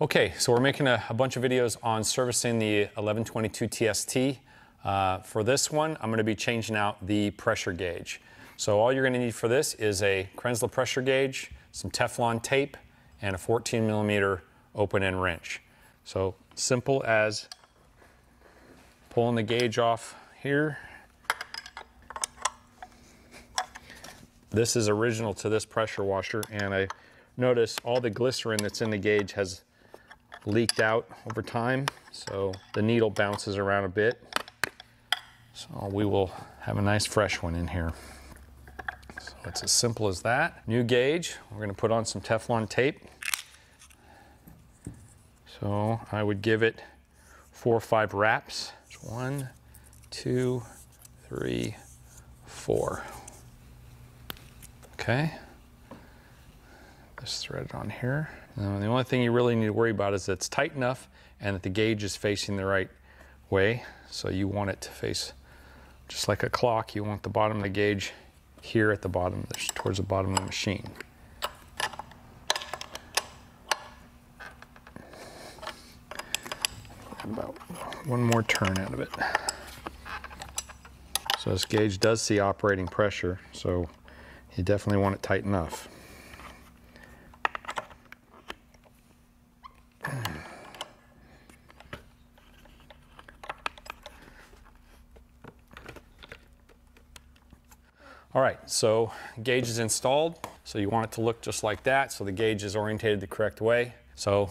Okay, so we're making a bunch of videos on servicing the 1122 TST. For this one, I'm going to be changing out the pressure gauge. So all you're going to need for this is a Krensler pressure gauge, some Teflon tape, and a 14mm open-end wrench. So simple as pulling the gauge off here. This is original to this pressure washer, and I notice all the glycerin that's in the gauge has leaked out over time, so the needle bounces around a bit. So we will have a nice fresh one in here. So it's as simple as that. New gauge, we're going to put on some Teflon tape. So I would give it 4 or 5 wraps. 1, 2, 3, 4. Okay. Just thread it on here. Now, the only thing you really need to worry about is that it's tight enough and that the gauge is facing the right way. So you want it to face just like a clock. You want the bottom of the gauge here at the bottom, towards the bottom of the machine. About one more turn out of it. So this gauge does see operating pressure, so you definitely want it tight enough. All right, so gauge is installed. So you want it to look just like that, so the gauge is orientated the correct way. So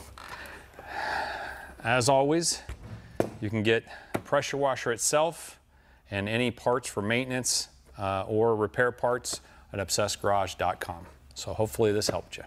as always, you can get the pressure washer itself and any parts for maintenance or repair parts at obsessedgarage.com. So hopefully this helped you.